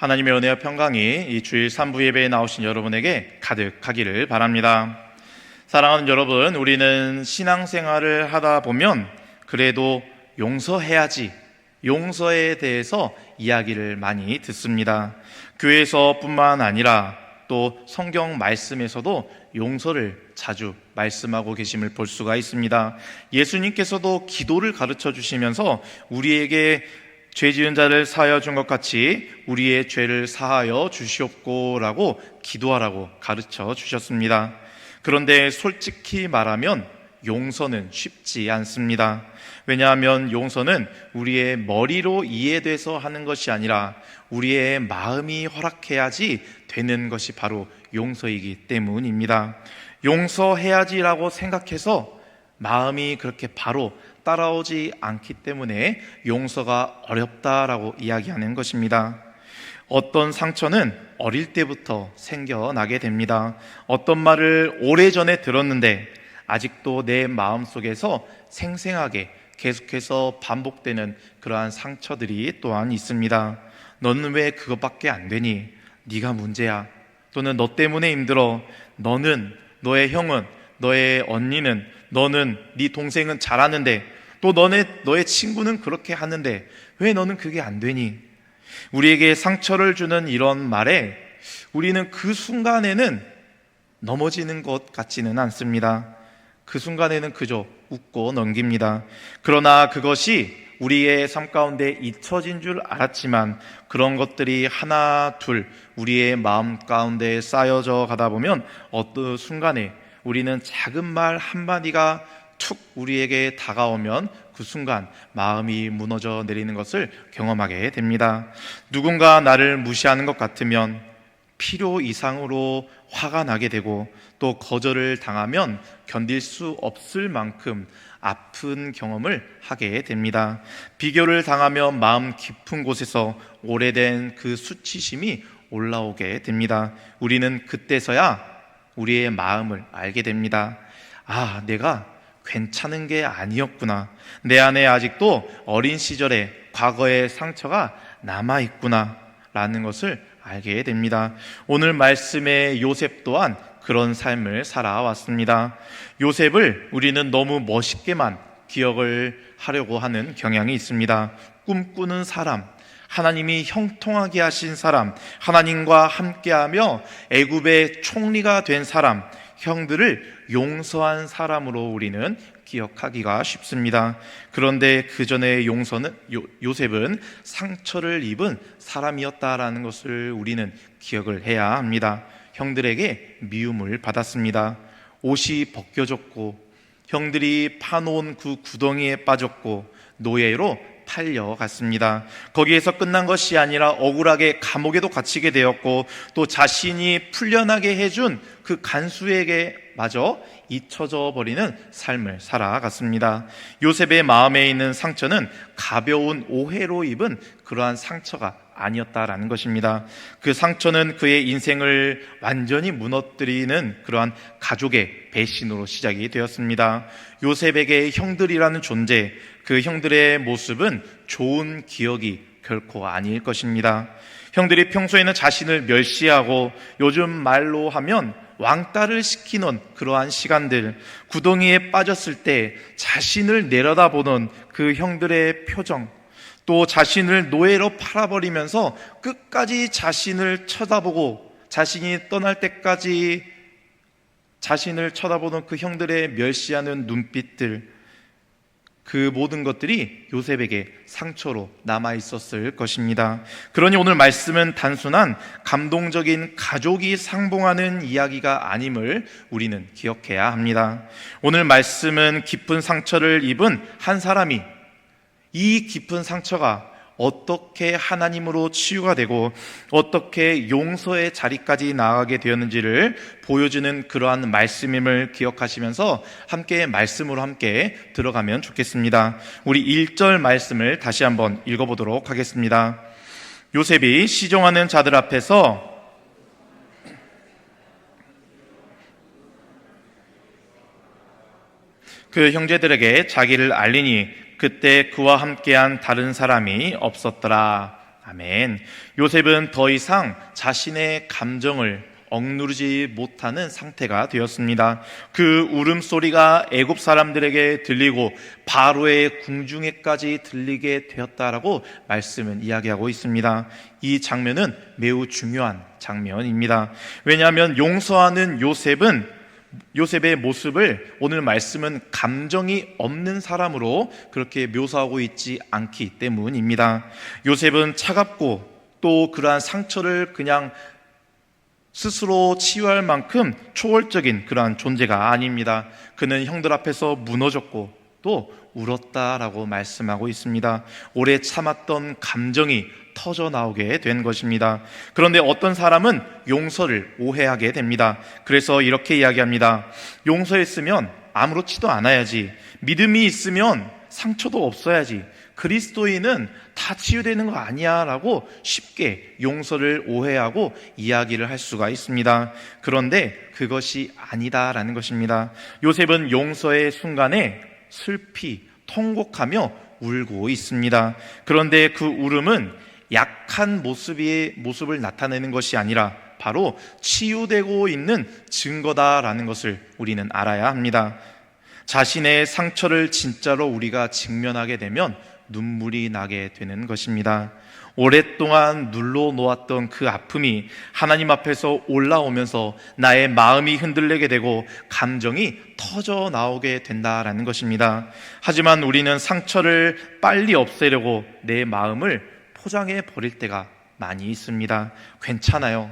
하나님의 은혜와 평강이 이 주일 3부 예배에 나오신 여러분에게 가득하기를 바랍니다. 사랑하는 여러분, 우리는 신앙생활을 하다 보면 그래도 용서해야지, 용서에 대해서 이야기를 많이 듣습니다. 교회에서뿐만 아니라 또 성경 말씀에서도 용서를 자주 말씀하고 계심을 볼 수가 있습니다. 예수님께서도 기도를 가르쳐 주시면서 우리에게 죄 지은 자를 사하여 준 것 같이 우리의 죄를 사하여 주시옵고라고 기도하라고 가르쳐 주셨습니다. 그런데 솔직히 말하면 용서는 쉽지 않습니다. 왜냐하면 용서는 우리의 머리로 이해돼서 하는 것이 아니라 우리의 마음이 허락해야지 되는 것이 바로 용서이기 때문입니다. 용서해야지라고 생각해서 마음이 그렇게 바로 따라오지 않기 때문에 용서가 어렵다라고 이야기하는 것입니다. 어떤 상처는 어릴 때부터 생겨나게 됩니다. 어떤 말을 오래전에 들었는데 아직도 내 마음속에서 생생하게 계속해서 반복되는 그러한 상처들이 또한 있습니다. 너는 왜 그것밖에 안 되니? 네가 문제야. 또는 너 때문에 힘들어. 너는, 너의 형은, 너의 언니는, 너는, 네 동생은 잘하는데, 또 너의 친구는 그렇게 하는데 왜 너는 그게 안 되니? 우리에게 상처를 주는 이런 말에 우리는 그 순간에는 넘어지는 것 같지는 않습니다. 그 순간에는 그저 웃고 넘깁니다. 그러나 그것이 우리의 삶 가운데 잊혀진 줄 알았지만 그런 것들이 하나 둘 우리의 마음 가운데 쌓여져 가다 보면 어떤 순간에 우리는 작은 말 한마디가 툭 우리에게 다가오면 그 순간 마음이 무너져 내리는 것을 경험하게 됩니다. 누군가 나를 무시하는 것 같으면 필요 이상으로 화가 나게 되고 또 거절을 당하면 견딜 수 없을 만큼 아픈 경험을 하게 됩니다. 비교를 당하면 마음 깊은 곳에서 오래된 그 수치심이 올라오게 됩니다. 우리는 그때서야 우리의 마음을 알게 됩니다. 아, 내가 괜찮은 게 아니었구나. 내 안에 아직도 어린 시절의 과거의 상처가 남아있구나 라는 것을 알게 됩니다. 오늘 말씀의 요셉 또한 그런 삶을 살아왔습니다. 요셉을 우리는 너무 멋있게만 기억을 하려고 하는 경향이 있습니다. 꿈꾸는 사람, 하나님이 형통하게 하신 사람, 하나님과 함께하며 애굽의 총리가 된 사람, 형들을 용서한 사람으로 우리는 기억하기가 쉽습니다. 그런데 그 전에 요셉은 상처를 입은 사람이었다라는 것을 우리는 기억을 해야 합니다. 형들에게 미움을 받았습니다. 옷이 벗겨졌고 형들이 파놓은 그 구덩이에 빠졌고 노예로 팔려갔습니다. 거기에서 끝난 것이 아니라 억울하게 감옥에도 갇히게 되었고 또 자신이 풀려나게 해준 그 간수에게 마저 잊혀져 버리는 삶을 살아갔습니다. 요셉의 마음에 있는 상처는 가벼운 오해로 입은 그러한 상처가 아니었다라는 것입니다. 그 상처는 그의 인생을 완전히 무너뜨리는 그러한 가족의 배신으로 시작이 되었습니다. 요셉에게 형들이라는 존재, 그 형들의 모습은 좋은 기억이 결코 아닐 것입니다. 형들이 평소에는 자신을 멸시하고 요즘 말로 하면 왕따를 시키는 그러한 시간들, 구덩이에 빠졌을 때 자신을 내려다보는 그 형들의 표정, 또 자신을 노예로 팔아버리면서 끝까지 자신을 쳐다보고 자신이 떠날 때까지 자신을 쳐다보는 그 형들의 멸시하는 눈빛들, 그 모든 것들이 요셉에게 상처로 남아있었을 것입니다. 그러니 오늘 말씀은 단순한 감동적인 가족이 상봉하는 이야기가 아님을 우리는 기억해야 합니다. 오늘 말씀은 깊은 상처를 입은 한 사람이 이 깊은 상처가 어떻게 하나님으로 치유가 되고 어떻게 용서의 자리까지 나아가게 되었는지를 보여주는 그러한 말씀임을 기억하시면서 함께 말씀으로 함께 들어가면 좋겠습니다. 우리 1절 말씀을 다시 한번 읽어보도록 하겠습니다. 요셉이 시종하는 자들 앞에서 그 형제들에게 자기를 알리니 그때 그와 함께한 다른 사람이 없었더라. 아멘. 요셉은 더 이상 자신의 감정을 억누르지 못하는 상태가 되었습니다. 그 울음소리가 애굽 사람들에게 들리고 바로의 궁중에까지 들리게 되었다라고 말씀은 이야기하고 있습니다. 이 장면은 매우 중요한 장면입니다. 왜냐하면 용서하는 요셉의 모습을 오늘 말씀은 감정이 없는 사람으로 그렇게 묘사하고 있지 않기 때문입니다. 요셉은 차갑고 또 그러한 상처를 그냥 스스로 치유할 만큼 초월적인 그러한 존재가 아닙니다. 그는 형들 앞에서 무너졌고 또 울었다라고 말씀하고 있습니다. 오래 참았던 감정이 터져 나오게 된 것입니다. 그런데 어떤 사람은 용서를 오해하게 됩니다. 그래서 이렇게 이야기합니다. 용서했으면 아무렇지도 않아야지. 믿음이 있으면 상처도 없어야지. 그리스도인은 다 치유되는 거 아니야 라고 쉽게 용서를 오해하고 이야기를 할 수가 있습니다. 그런데 그것이 아니다라는 것입니다. 요셉은 용서의 순간에 슬피 통곡하며 울고 있습니다. 그런데 그 울음은 약한 모습을 나타내는 것이 아니라 바로 치유되고 있는 증거다라는 것을 우리는 알아야 합니다. 자신의 상처를 진짜로 우리가 직면하게 되면 눈물이 나게 되는 것입니다. 오랫동안 눌러놓았던 그 아픔이 하나님 앞에서 올라오면서 나의 마음이 흔들리게 되고 감정이 터져 나오게 된다라는 것입니다. 하지만 우리는 상처를 빨리 없애려고 내 마음을 포장해 버릴 때가 많이 있습니다. 괜찮아요.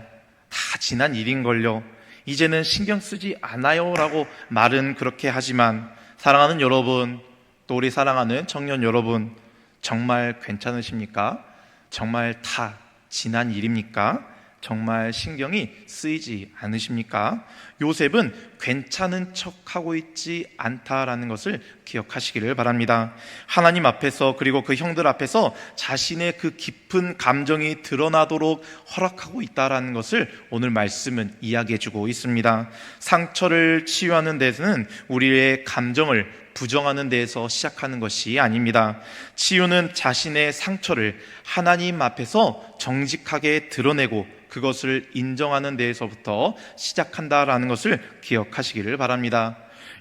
다 지난 일인걸요. 이제는 신경 쓰지 않아요 라고 말은 그렇게 하지만 사랑하는 여러분, 또 우리 사랑하는 청년 여러분, 정말 괜찮으십니까? 정말 다 지난 일입니까? 정말 신경이 쓰이지 않으십니까? 요셉은 괜찮은 척하고 있지 않다라는 것을 기억하시기를 바랍니다. 하나님 앞에서 그리고 그 형들 앞에서 자신의 그 깊은 감정이 드러나도록 허락하고 있다라는 것을 오늘 말씀은 이야기해주고 있습니다. 상처를 치유하는 데서는 우리의 감정을 부정하는 데에서 시작하는 것이 아닙니다. 치유는 자신의 상처를 하나님 앞에서 정직하게 드러내고 그것을 인정하는 데에서부터 시작한다라는 것을 기억하시기를 바랍니다.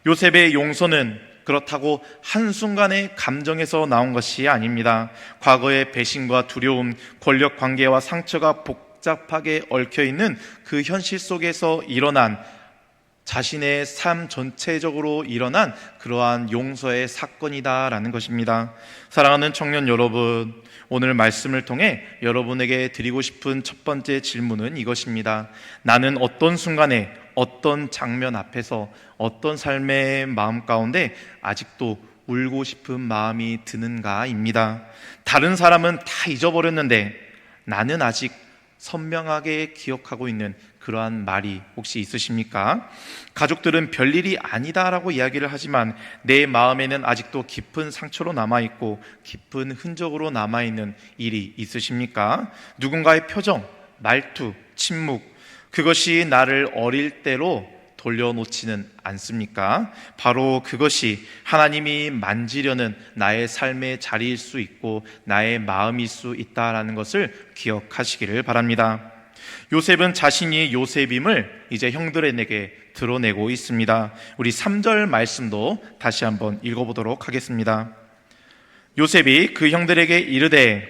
요셉의 용서는 그렇다고 한순간의 감정에서 나온 것이 아닙니다. 과거의 배신과 두려움, 권력 관계와 상처가 복잡하게 얽혀있는 그 현실 속에서 일어난 자신의 삶 전체적으로 일어난 그러한 용서의 사건이다라는 것입니다. 사랑하는 청년 여러분, 오늘 말씀을 통해 여러분에게 드리고 싶은 첫 번째 질문은 이것입니다. 나는 어떤 순간에 어떤 장면 앞에서 어떤 삶의 마음 가운데 아직도 울고 싶은 마음이 드는가입니다. 다른 사람은 다 잊어버렸는데 나는 아직 선명하게 기억하고 있는 그러한 말이 혹시 있으십니까? 가족들은 별일이 아니다라고 이야기를 하지만 내 마음에는 아직도 깊은 상처로 남아있고 깊은 흔적으로 남아있는 일이 있으십니까? 누군가의 표정, 말투, 침묵, 그것이 나를 어릴 때로 돌려놓지는 않습니까? 바로 그것이 하나님이 만지려는 나의 삶의 자리일 수 있고 나의 마음일 수 있다라는 것을 기억하시기를 바랍니다. 요셉은 자신이 요셉임을 이제 형들에게 드러내고 있습니다. 우리 3절 말씀도 다시 한번 읽어보도록 하겠습니다. 요셉이 그 형들에게 이르되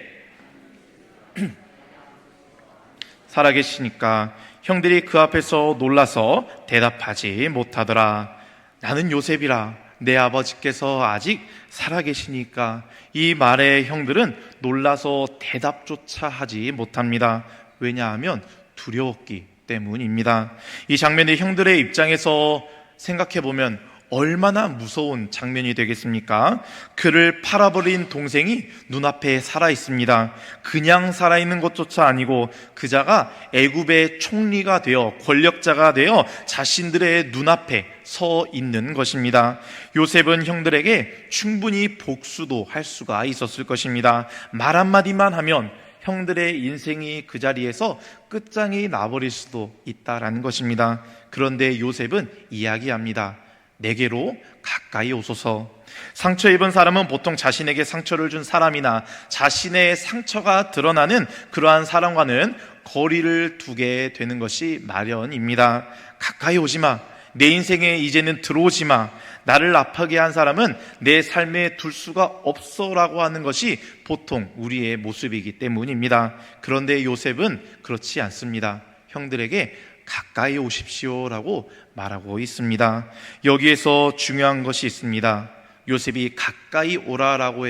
살아계시니까 형들이 그 앞에서 놀라서 대답하지 못하더라. 나는 요셉이라 내 아버지께서 아직 살아계시니까. 이 말에 형들은 놀라서 대답조차 하지 못합니다. 왜냐하면 두려웠기 때문입니다. 이 장면이 형들의 입장에서 생각해보면 얼마나 무서운 장면이 되겠습니까? 그를 팔아버린 동생이 눈앞에 살아있습니다. 그냥 살아있는 것조차 아니고 그자가 애굽의 총리가 되어 권력자가 되어 자신들의 눈앞에 서 있는 것입니다. 요셉은 형들에게 충분히 복수도 할 수가 있었을 것입니다. 말 한마디만 하면 형들의 인생이 그 자리에서 끝장이 나버릴 수도 있다라는 것입니다. 그런데 요셉은 이야기합니다. 내게로 가까이 오소서. 상처 입은 사람은 보통 자신에게 상처를 준 사람이나 자신의 상처가 드러나는 그러한 사람과는 거리를 두게 되는 것이 마련입니다. 가까이 오지 마. 내 인생에 이제는 들어오지 마. 나를 아프게 한 사람은 내 삶에 둘 수가 없어 라고 하는 것이 보통 우리의 모습이기 때문입니다. 그런데 요셉은 그렇지 않습니다. 형들에게 가까이 오십시오 라고 말하고 있습니다. 여기에서 중요한 것이 있습니다. 요셉이 가까이 오라라고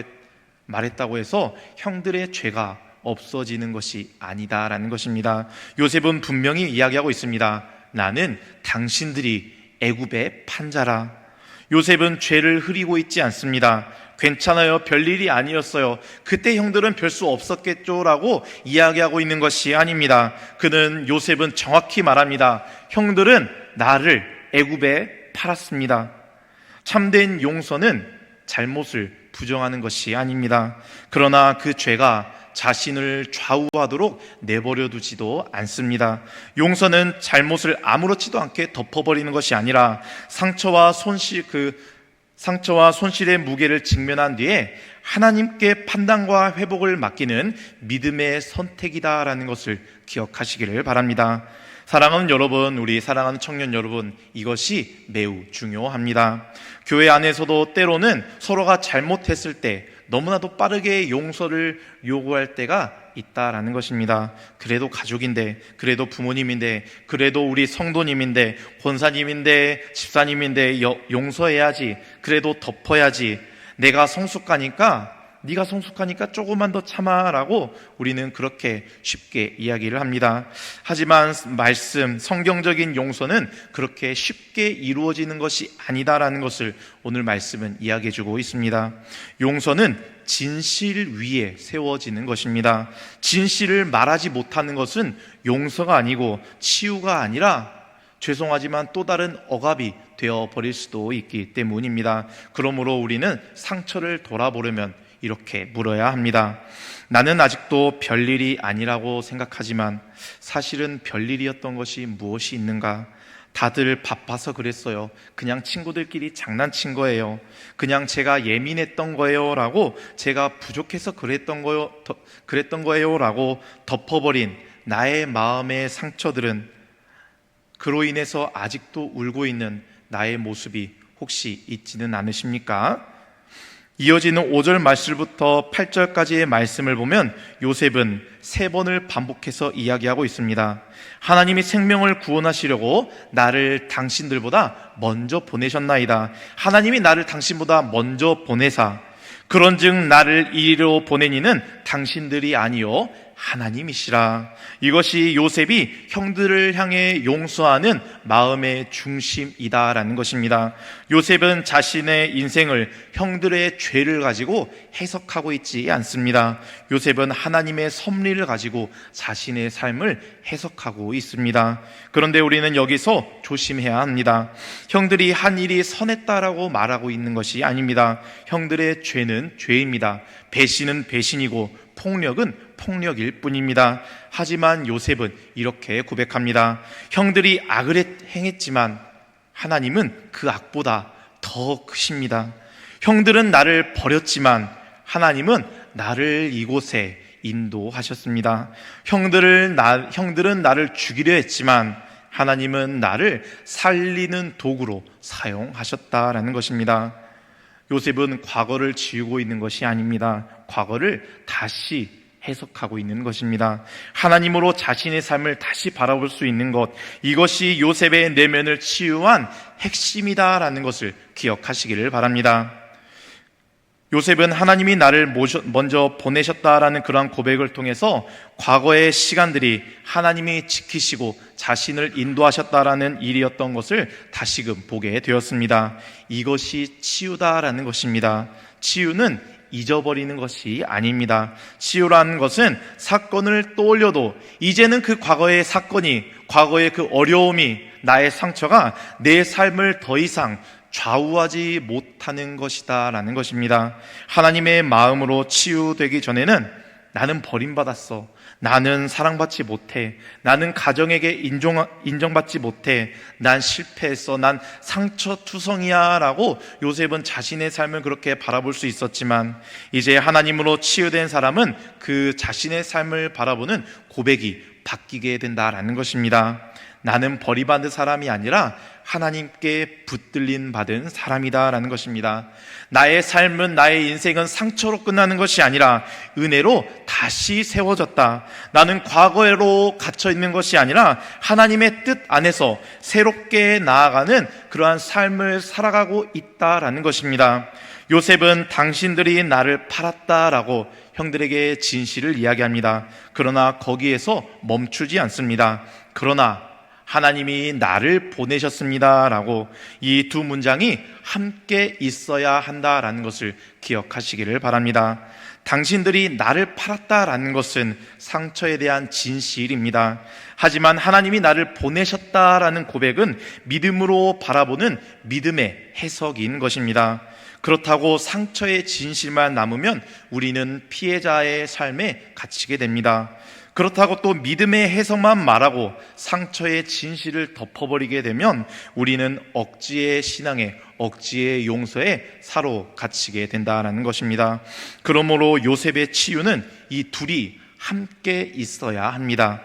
말했다고 해서 형들의 죄가 없어지는 것이 아니다라는 것입니다. 요셉은 분명히 이야기하고 있습니다. 나는 당신들이 애굽의 판자라. 요셉은 죄를 흐리고 있지 않습니다. 괜찮아요. 별일이 아니었어요. 그때 형들은 별 수 없었겠죠 라고 이야기하고 있는 것이 아닙니다. 요셉은 정확히 말합니다. 형들은 나를 애굽에 팔았습니다. 참된 용서는 잘못을 부정하는 것이 아닙니다. 그러나 그 죄가 자신을 좌우하도록 내버려 두지도 않습니다. 용서는 잘못을 아무렇지도 않게 덮어버리는 것이 아니라 상처와 손실의 무게를 직면한 뒤에 하나님께 판단과 회복을 맡기는 믿음의 선택이다라는 것을 기억하시기를 바랍니다. 사랑하는 여러분, 우리 사랑하는 청년 여러분, 이것이 매우 중요합니다. 교회 안에서도 때로는 서로가 잘못했을 때 너무나도 빠르게 용서를 요구할 때가 있다라는 것입니다. 그래도 가족인데, 그래도 부모님인데, 그래도 우리 성도님인데, 권사님인데, 집사님인데 용서해야지, 그래도 덮어야지, 내가 성숙하니까 네가 성숙하니까 조금만 더 참아라고 우리는 그렇게 쉽게 이야기를 합니다. 하지만 성경적인 용서는 그렇게 쉽게 이루어지는 것이 아니다라는 것을 오늘 말씀은 이야기해 주고 있습니다. 용서는 진실 위에 세워지는 것입니다. 진실을 말하지 못하는 것은 용서가 아니고 치유가 아니라 죄송하지만 또 다른 억압이 되어버릴 수도 있기 때문입니다. 그러므로 우리는 상처를 돌아보려면 이렇게 물어야 합니다. 나는 아직도 별일이 아니라고 생각하지만 사실은 별일이었던 것이 무엇이 있는가? 다들 바빠서 그랬어요. 그냥 친구들끼리 장난친 거예요. 그냥 제가 예민했던 거예요 라고, 제가 부족해서 그랬던 거예요 라고 덮어버린 나의 마음의 상처들은, 그로 인해서 아직도 울고 있는 나의 모습이 혹시 있지는 않으십니까? 이어지는 5절 말씀부터 8절까지의 말씀을 보면 요셉은 3번을 반복해서 이야기하고 있습니다. 하나님이 생명을 구원하시려고 나를 당신들보다 먼저 보내셨나이다. 하나님이 나를 당신보다 먼저 보내사 그런즉 나를 이리로 보내니는 당신들이 아니요 하나님이시라. 이것이 요셉이 형들을 향해 용서하는 마음의 중심이다라는 것입니다. 요셉은 자신의 인생을 형들의 죄를 가지고 해석하고 있지 않습니다. 요셉은 하나님의 섭리를 가지고 자신의 삶을 해석하고 있습니다. 그런데 우리는 여기서 조심해야 합니다. 형들이 한 일이 선했다라고 말하고 있는 것이 아닙니다. 형들의 죄는 죄입니다. 배신은 배신이고 폭력은 폭력일 뿐입니다. 하지만 요셉은 이렇게 고백합니다. 형들이 악을 행했지만 하나님은 그 악보다 더 크십니다. 형들은 나를 버렸지만 하나님은 나를 이곳에 인도하셨습니다. 형들은 나를 죽이려 했지만 하나님은 나를 살리는 도구로 사용하셨다라는 것입니다. 요셉은 과거를 지우고 있는 것이 아닙니다. 과거를 다시 해석하고 있는 것입니다. 하나님으로 자신의 삶을 다시 바라볼 수 있는 것, 이것이 요셉의 내면을 치유한 핵심이다라는 것을 기억하시기를 바랍니다. 요셉은 하나님이 나를 먼저 보내셨다라는 그러한 고백을 통해서 과거의 시간들이 하나님이 지키시고 자신을 인도하셨다라는 일이었던 것을 다시금 보게 되었습니다. 이것이 치유다라는 것입니다. 치유는 잊어버리는 것이 아닙니다. 치유라는 것은 사건을 떠올려도 이제는 그 과거의 사건이, 과거의 그 어려움이, 나의 상처가 내 삶을 더 이상 좌우하지 못하는 것이다 라는 것입니다. 하나님의 마음으로 치유되기 전에는 나는 버림받았어, 나는 사랑받지 못해. 나는 가정에게 인정받지 못해. 난 실패했어. 난 상처투성이야. 라고 요셉은 자신의 삶을 그렇게 바라볼 수 있었지만, 이제 하나님으로 치유된 사람은 그 자신의 삶을 바라보는 고백이 바뀌게 된다라는 것입니다. 나는 버림받은 사람이 아니라 하나님께 붙들림 받은 사람이다라는 것입니다. 나의 삶은, 나의 인생은 상처로 끝나는 것이 아니라 은혜로 다시 세워졌다. 나는 과거로 갇혀 있는 것이 아니라 하나님의 뜻 안에서 새롭게 나아가는 그러한 삶을 살아가고 있다라는 것입니다. 요셉은 당신들이 나를 팔았다라고 형들에게 진실을 이야기합니다. 그러나 거기에서 멈추지 않습니다. 그러나 하나님이 나를 보내셨습니다 라고 이 두 문장이 함께 있어야 한다라는 것을 기억하시기를 바랍니다. 당신들이 나를 팔았다라는 것은 상처에 대한 진실입니다. 하지만 하나님이 나를 보내셨다라는 고백은 믿음으로 바라보는 믿음의 해석인 것입니다. 그렇다고 상처의 진실만 남으면 우리는 피해자의 삶에 갇히게 됩니다. 그렇다고 또 믿음의 해석만 말하고 상처의 진실을 덮어버리게 되면 우리는 억지의 신앙에, 억지의 용서에 사로 갇히게 된다는 것입니다. 그러므로 요셉의 치유는 이 둘이 함께 있어야 합니다.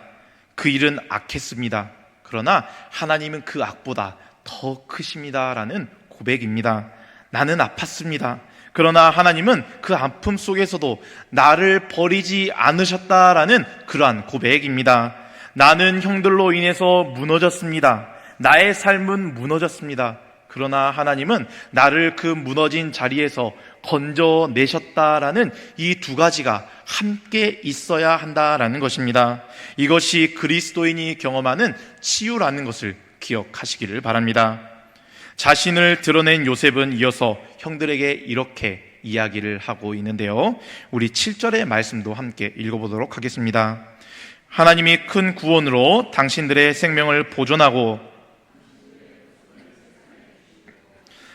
그 일은 악했습니다. 그러나 하나님은 그 악보다 더 크십니다라는 고백입니다. 나는 아팠습니다. 그러나 하나님은 그 아픔 속에서도 나를 버리지 않으셨다라는 그러한 고백입니다. 나는 형들로 인해서 무너졌습니다. 나의 삶은 무너졌습니다. 그러나 하나님은 나를 그 무너진 자리에서 건져내셨다라는 이 두 가지가 함께 있어야 한다라는 것입니다. 이것이 그리스도인이 경험하는 치유라는 것을 기억하시기를 바랍니다. 자신을 드러낸 요셉은 이어서 형들에게 이렇게 이야기를 하고 있는데요, 우리 7절의 말씀도 함께 읽어보도록 하겠습니다. 하나님이 큰 구원으로 당신들의 생명을 보존하고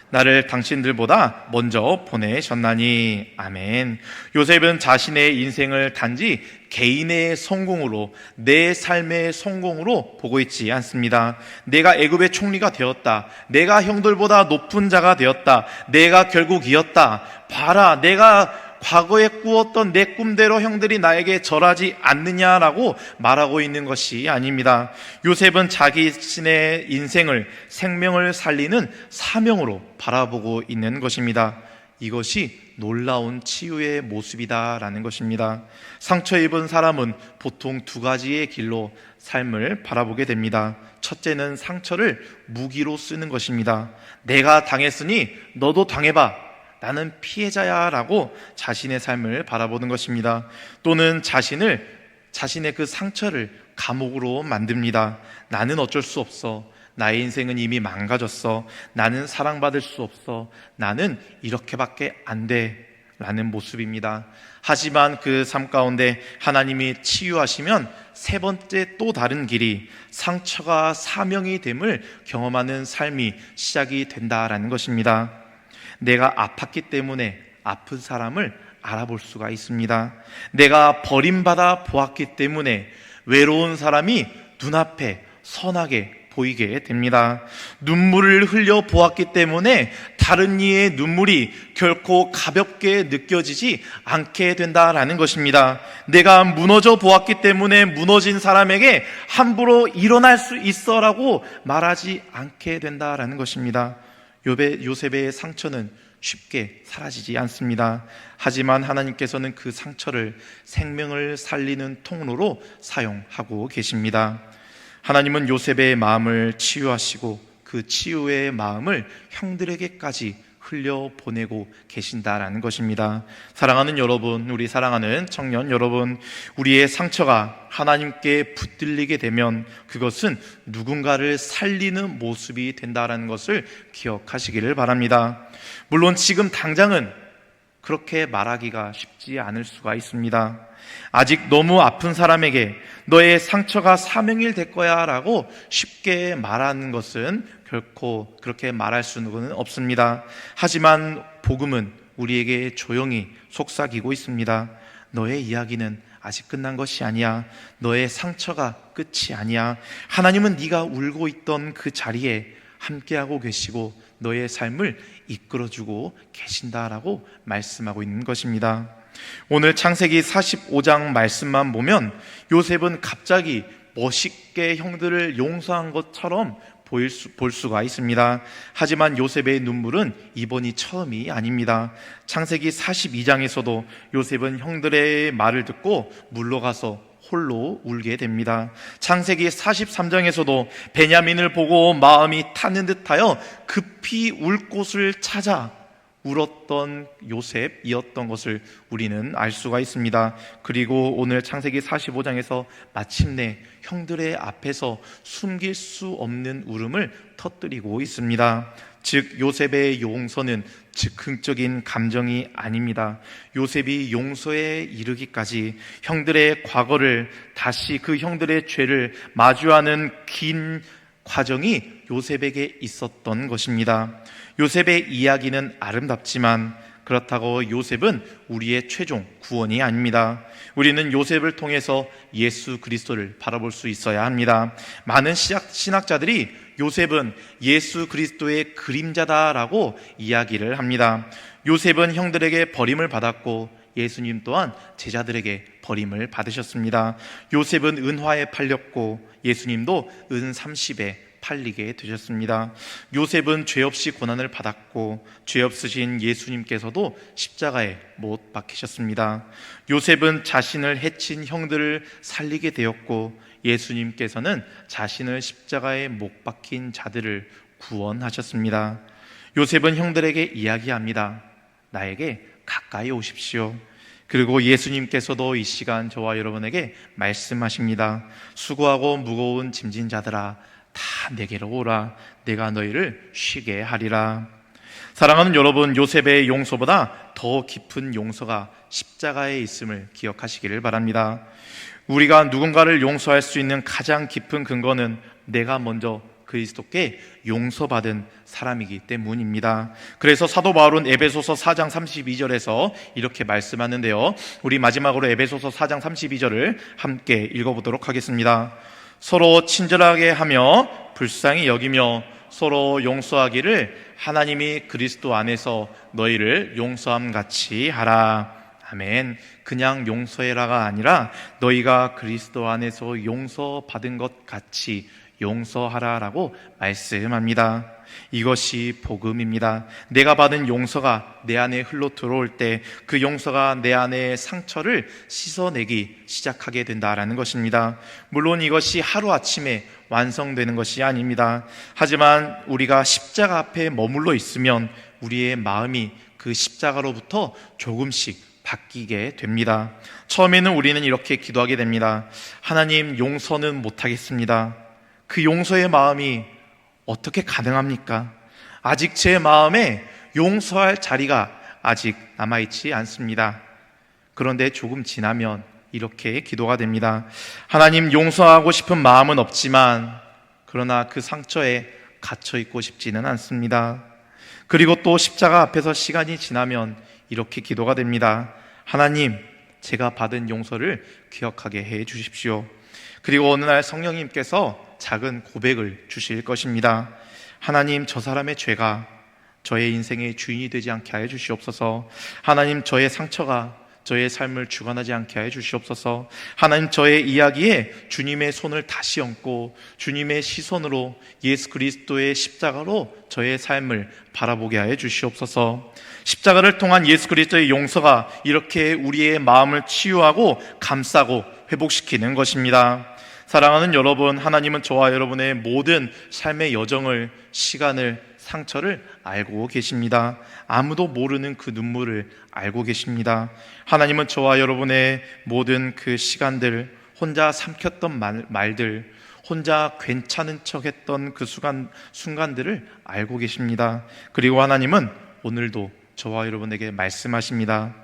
나를 당신들보다 먼저 보내셨나니. 아멘. 요셉은 자신의 인생을 단지 개인의 성공으로, 내 삶의 성공으로 보고 있지 않습니다. 내가 애굽의 총리가 되었다, 내가 형들보다 높은 자가 되었다, 내가 결국 이었다, 봐라 내가 과거에 꾸었던 내 꿈대로 형들이 나에게 절하지 않느냐라고 말하고 있는 것이 아닙니다. 요셉은 자기 자신의 인생을, 생명을 살리는 사명으로 바라보고 있는 것입니다. 이것이 놀라운 치유의 모습이다라는 것입니다. 상처 입은 사람은 보통 두 가지의 길로 삶을 바라보게 됩니다. 첫째는 상처를 무기로 쓰는 것입니다. 내가 당했으니 너도 당해봐, 나는 피해자야 라고 자신의 삶을 바라보는 것입니다. 또는 자신의 그 상처를 감옥으로 만듭니다. 나는 어쩔 수 없어, 나의 인생은 이미 망가졌어, 나는 사랑받을 수 없어, 나는 이렇게밖에 안 돼 라는 모습입니다. 하지만 그 삶 가운데 하나님이 치유하시면 세 번째 또 다른 길이 상처가 사명이 됨을 경험하는 삶이 시작이 된다라는 것입니다. 내가 아팠기 때문에 아픈 사람을 알아볼 수가 있습니다. 내가 버림받아 보았기 때문에 외로운 사람이 눈앞에 선하게 보이게 됩니다. 눈물을 흘려 보았기 때문에 다른 이의 눈물이 결코 가볍게 느껴지지 않게 된다라는 것입니다. 내가 무너져 보았기 때문에 무너진 사람에게 함부로 일어날 수 있어라고 말하지 않게 된다라는 것입니다. 요셉의 상처는 쉽게 사라지지 않습니다. 하지만 하나님께서는 그 상처를 생명을 살리는 통로로 사용하고 계십니다. 하나님은 요셉의 마음을 치유하시고 그 치유의 마음을 형들에게까지 흘려보내고 계신다라는 것입니다. 사랑하는 여러분, 우리 사랑하는 청년 여러분, 우리의 상처가 하나님께 붙들리게 되면 그것은 누군가를 살리는 모습이 된다라는 것을 기억하시기를 바랍니다. 물론 지금 당장은 그렇게 말하기가 쉽지 않을 수가 있습니다. 아직 너무 아픈 사람에게 너의 상처가 사명일 될 거야 라고 쉽게 말하는 것은 결코 그렇게 말할 수는 없습니다. 하지만 복음은 우리에게 조용히 속삭이고 있습니다. 너의 이야기는 아직 끝난 것이 아니야. 너의 상처가 끝이 아니야. 하나님은 네가 울고 있던 그 자리에 함께하고 계시고 너의 삶을 이끌어주고 계신다라고 말씀하고 있는 것입니다. 오늘 창세기 45장 말씀만 보면 요셉은 갑자기 멋있게 형들을 용서한 것처럼 볼 수가 있습니다. 하지만 요셉의 눈물은 이번이 처음이 아닙니다. 창세기 42장에서도 요셉은 형들의 말을 듣고 물러가서 홀로 울게 됩니다. 창세기 43장에서도 베냐민을 보고 마음이 타는 듯하여 급히 울 곳을 찾아 울었던 요셉이었던 것을 우리는 알 수가 있습니다. 그리고 오늘 창세기 45장에서 마침내 형들의 앞에서 숨길 수 없는 울음을 터뜨리고 있습니다. 즉 요셉의 용서는 즉흥적인 감정이 아닙니다. 요셉이 용서에 이르기까지 형들의 과거를 다시 그 형들의 죄를 마주하는 긴 과정이 요셉에게 있었던 것입니다. 요셉의 이야기는 아름답지만 그렇다고 요셉은 우리의 최종 구원이 아닙니다. 우리는 요셉을 통해서 예수 그리스도를 바라볼 수 있어야 합니다. 많은 신학자들이 요셉은 예수 그리스도의 그림자다라고 이야기를 합니다. 요셉은 형들에게 버림을 받았고 예수님 또한 제자들에게 버림을 받으셨습니다. 요셉은 은화에 팔렸고 예수님도 은 30에 팔리게 되셨습니다. 요셉은 죄 없이 고난을 받았고 죄 없으신 예수님께서도 십자가에 못 박히셨습니다. 요셉은 자신을 해친 형들을 살리게 되었고 예수님께서는 자신을 십자가에 못 박힌 자들을 구원하셨습니다. 요셉은 형들에게 이야기합니다. 나에게 가까이 오십시오. 그리고 예수님께서도 이 시간 저와 여러분에게 말씀하십니다. 수고하고 무거운 짐진 자들아 다 내게로 오라. 내가 너희를 쉬게 하리라. 사랑하는 여러분, 요셉의 용서보다 더 깊은 용서가 십자가에 있음을 기억하시기를 바랍니다. 우리가 누군가를 용서할 수 있는 가장 깊은 근거는 내가 먼저 그리스도께 용서받은 사람이기 때문입니다. 그래서 사도 바울은 에베소서 4장 32절에서 이렇게 말씀하는데요, 우리 마지막으로 에베소서 4장 32절을 함께 읽어보도록 하겠습니다. 서로 친절하게 하며 불쌍히 여기며 서로 용서하기를 하나님이 그리스도 안에서 너희를 용서함 같이 하라. 아멘. 그냥 용서해라가 아니라 너희가 그리스도 안에서 용서받은 것 같이 용서하라라고 말씀합니다. 이것이 복음입니다. 내가 받은 용서가 내 안에 흘러 들어올 때 그 용서가 내 안의 상처를 씻어내기 시작하게 된다라는 것입니다. 물론 이것이 하루아침에 완성되는 것이 아닙니다. 하지만 우리가 십자가 앞에 머물러 있으면 우리의 마음이 그 십자가로부터 조금씩 바뀌게 됩니다. 처음에는 우리는 이렇게 기도하게 됩니다. 하나님, 용서는 못하겠습니다. 그 용서의 마음이 어떻게 가능합니까? 아직 제 마음에 용서할 자리가 아직 남아있지 않습니다. 그런데 조금 지나면 이렇게 기도가 됩니다. 하나님, 용서하고 싶은 마음은 없지만 그러나 그 상처에 갇혀 있고 싶지는 않습니다. 그리고 또 십자가 앞에서 시간이 지나면 이렇게 기도가 됩니다. 하나님, 제가 받은 용서를 기억하게 해 주십시오. 그리고 어느 날 성령님께서 작은 고백을 주실 것입니다. 하나님, 저 사람의 죄가 저의 인생의 주인이 되지 않게 하여 주시옵소서. 하나님, 저의 상처가 저의 삶을 주관하지 않게 하여 주시옵소서. 하나님, 저의 이야기에 주님의 손을 다시 얹고 주님의 시선으로 예수 그리스도의 십자가로 저의 삶을 바라보게 하여 주시옵소서. 십자가를 통한 예수 그리스도의 용서가 이렇게 우리의 마음을 치유하고 감싸고 회복시키는 것입니다. 사랑하는 여러분, 하나님은 저와 여러분의 모든 삶의 여정을, 시간을, 상처를 알고 계십니다. 아무도 모르는 그 눈물을 알고 계십니다. 하나님은 저와 여러분의 모든 그 시간들, 혼자 삼켰던 말들, 혼자 괜찮은 척 했던 그 순간들을 알고 계십니다. 그리고 하나님은 오늘도 저와 여러분에게 말씀하십니다.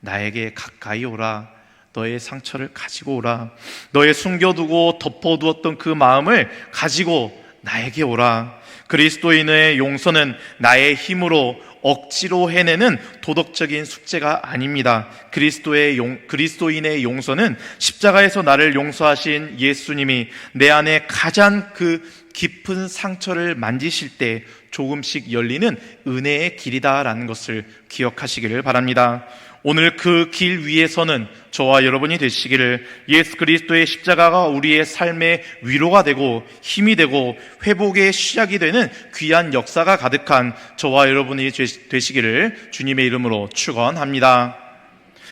나에게 가까이 오라. 너의 상처를 가지고 오라. 너의 숨겨두고 덮어두었던 그 마음을 가지고 나에게 오라. 그리스도인의 용서는 나의 힘으로 억지로 해내는 도덕적인 숙제가 아닙니다. 그리스도인의 용서는 십자가에서 나를 용서하신 예수님이 내 안에 가장 그 깊은 상처를 만지실 때 조금씩 열리는 은혜의 길이다라는 것을 기억하시기를 바랍니다. 오늘 그 길 위에서는 저와 여러분이 되시기를, 예수 그리스도의 십자가가 우리의 삶의 위로가 되고 힘이 되고 회복의 시작이 되는 귀한 역사가 가득한 저와 여러분이 되시기를 주님의 이름으로 축원합니다.